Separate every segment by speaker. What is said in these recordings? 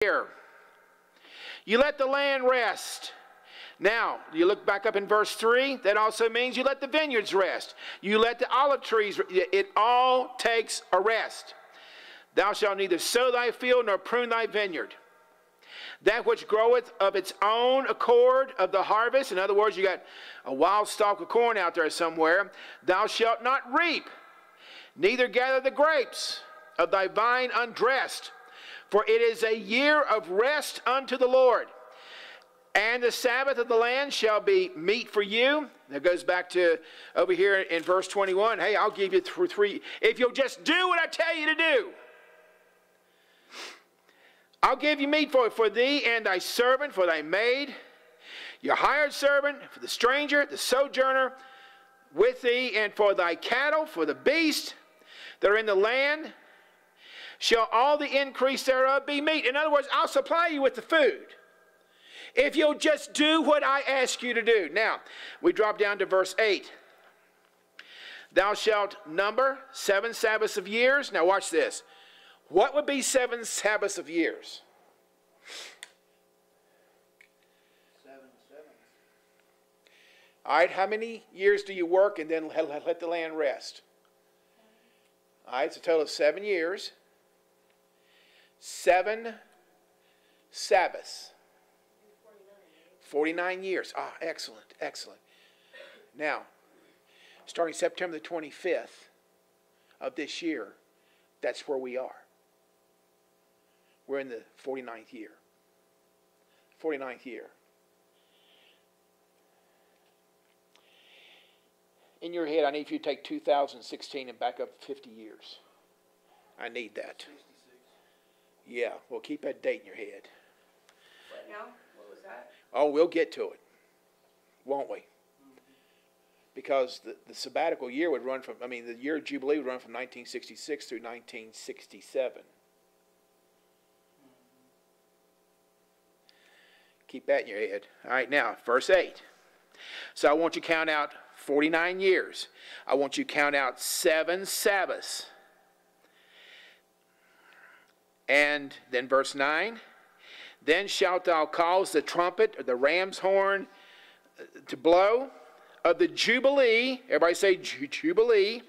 Speaker 1: year. You let the land rest. Now, you look back up in verse 3, that also means you let the vineyards rest. You let the olive trees, it all takes a rest. Thou shalt neither sow thy field nor prune thy vineyard. That which groweth of its own accord of the harvest, in other words, you got a wild stalk of corn out there somewhere, thou shalt not reap, neither gather the grapes of thy vine undressed. For it is a year of rest unto the Lord. And the Sabbath of the land shall be meat for you. That goes back to over here in verse 21. Hey, I'll give you three. If you'll just do what I tell you to do. I'll give you meat for thee and thy servant, for thy maid, your hired servant, for the stranger, the sojourner with thee, and for thy cattle, for the beast that are in the land, shall all the increase thereof be meat. In other words, I'll supply you with the food, if you'll just do what I ask you to do. Now, we drop down to verse 8. Thou shalt number 7 Sabbaths of years. Now watch this. What would be 7 Sabbaths of years?
Speaker 2: 7 7.
Speaker 1: All right, how many years do you work and then let the land rest? All right, it's a total of 7 years. 7 Sabbaths. 49 years. Ah, excellent, excellent. Now, starting September the 25th of this year, that's where we are. We're in the 49th year. 49th year. In your head, I need you to take 2016 and back up 50 years. I need that.
Speaker 2: 66.
Speaker 1: Yeah, well, keep that date in your head.
Speaker 3: What now? What was that?
Speaker 1: Oh, we'll get to it, won't we? Because the sabbatical year would run from, the year of Jubilee would run from 1966 through 1967. Keep that in your head. All right, now, verse 8. So I want you to count out 49 years. I want you to count out 7 Sabbaths. And then verse 9. Then shalt thou cause the trumpet or the ram's horn to blow of the Jubilee. Everybody say Jubilee.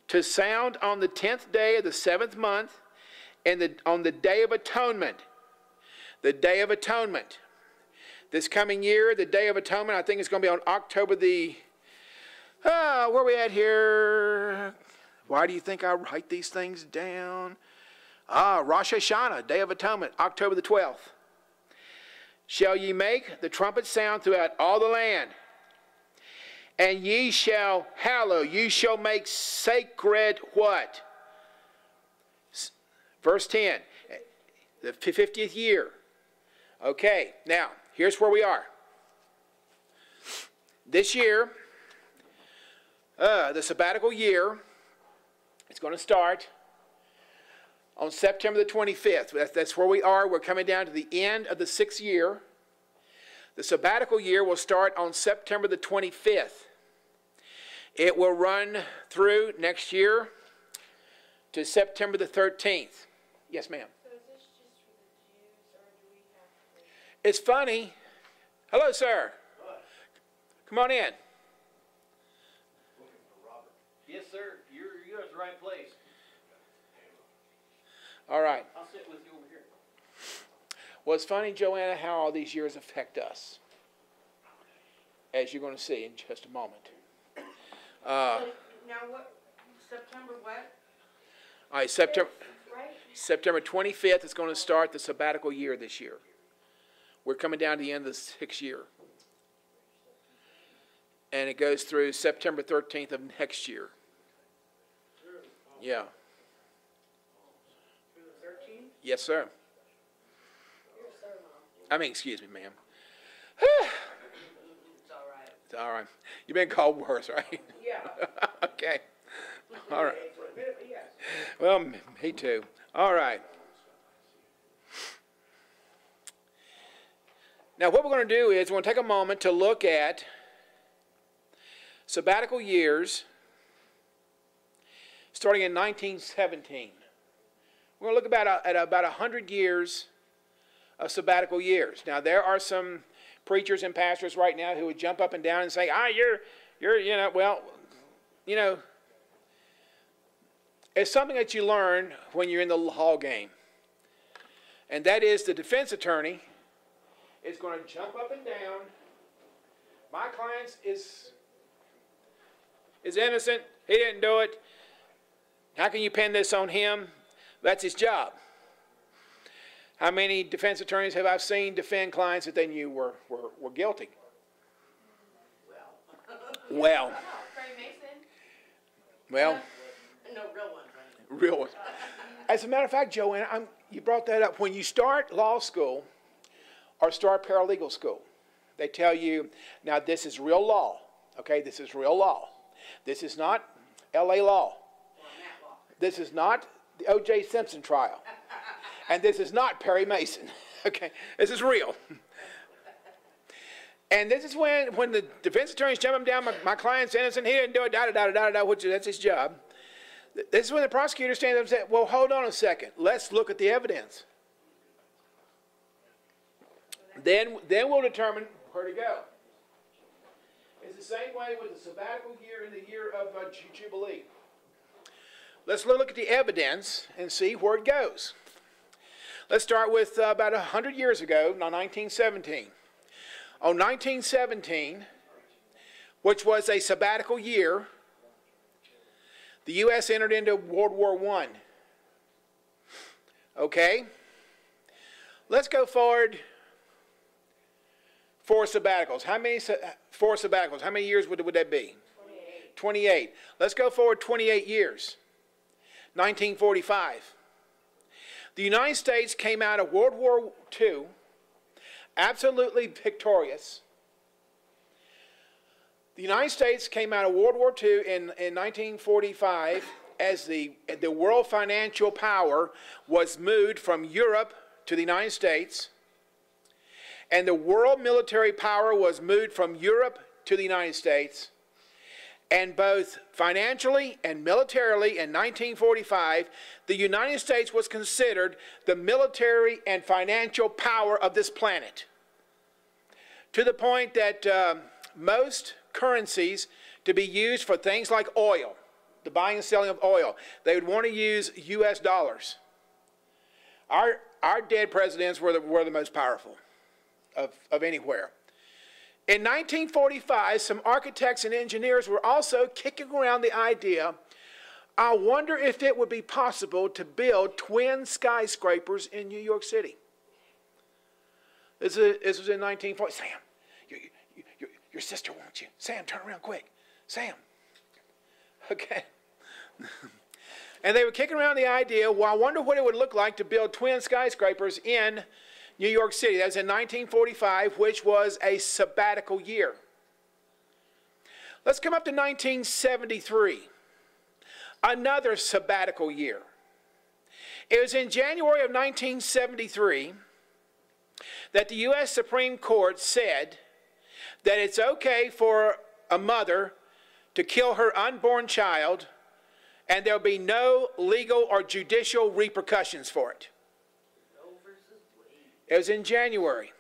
Speaker 1: To sound on the 10th day of the 7th month and on the Day of Atonement. The Day of Atonement. This coming year, the Day of Atonement, I think it's going to be on October the... where are we at here? Why do you think I write these things down? Rosh Hashanah, Day of Atonement, October the 12th. Shall ye make the trumpet sound throughout all the land, and ye shall hallow, ye shall make sacred what? Verse 10, the 50th year. Okay, now, here's where we are. This year, the sabbatical year, it's going to start on September the 25th. That's where we are. We're coming down to the end of the 6th year. The sabbatical year will start on September the 25th. It will run through next year to September the 13th. Yes, ma'am.
Speaker 3: So is this just for the Jews, or do we have to...
Speaker 1: It's funny. Hello, sir.
Speaker 2: What?
Speaker 1: Come on in.
Speaker 2: Looking for Robert. Yes, sir. You're at the right place.
Speaker 1: All right.
Speaker 2: I'll sit with you over here.
Speaker 1: Well, it's funny, Joanna, how all these years affect us, as you're going to see in just a moment.
Speaker 3: now what, September what?
Speaker 1: All right, September,
Speaker 3: Right?
Speaker 1: September 25th is going to start the sabbatical year this year. We're coming down to the end of the 6th year. And it goes through September 13th of next year. Yeah.
Speaker 3: Through the 13th?
Speaker 1: Yes, sir.
Speaker 3: You're so long.
Speaker 1: Excuse me, ma'am.
Speaker 3: It's all right.
Speaker 1: It's all right. You've been called worse, right?
Speaker 3: Yeah.
Speaker 1: Okay. All right.
Speaker 3: Yes.
Speaker 1: Well, me too. All right. Now, what we're going to do is we're going to take a moment to look at sabbatical years starting in 1917. We're going to look at about 100 years of sabbatical years. Now, there are some preachers and pastors right now who would jump up and down and say, it's something that you learn when you're in the hall game. And that is the defense attorney is going to jump up and down. My client is innocent. He didn't do it. How can you pin this on him? That's his job. How many defense attorneys have I seen defend clients that they knew were guilty? Well.
Speaker 3: Perry Mason?
Speaker 1: Well.
Speaker 4: No, real ones.
Speaker 1: Real ones. As a matter of fact, Joanna, you brought that up. When you start law school or start paralegal school, they tell you, now this is real law. Okay, this is real law. This is not L.A. law. This is not the O.J. Simpson trial. And this is not Perry Mason. Okay, this is real. And this is when the defense attorney's jumping down, my client's innocent, he didn't do it, which that's his job. This is when the prosecutor stands up and says, well, hold on a second. Let's look at the evidence. Then we'll determine where to go. It's the same way with the sabbatical year and the year of Jubilee. Let's look at the evidence and see where it goes. Let's start with about 100 years ago, 1917. On 1917, which was a sabbatical year, the U.S. entered into World War I. Okay? Let's go forward 4 sabbaticals. How many 4 sabbaticals? How many years would that be?
Speaker 3: 28.
Speaker 1: 28. Let's go forward 28 years. 1945. The United States came out of World War II absolutely victorious. The United States came out of World War II in 1945 as the world financial power was moved from Europe to the United States, and the world military power was moved from Europe to the United States. And both financially and militarily in 1945, the United States was considered the military and financial power of this planet. To the point that most currencies to be used for things like oil, the buying and selling of oil, they would want to use U.S. dollars. Our dead presidents were the most powerful of anywhere. In 1945, some architects and engineers were also kicking around the idea, I wonder if it would be possible to build twin skyscrapers in New York City. This was in 1940. Sam, your sister wants you. Sam, turn around quick. Sam. Okay. And they were kicking around the idea, well, I wonder what it would look like to build twin skyscrapers in New York City. That was in 1945, which was a sabbatical year. Let's come up to 1973, another sabbatical year. It was in January of 1973 that the U.S. Supreme Court said that it's okay for a mother to kill her unborn child and there'll be no legal or judicial repercussions for it. It was in January.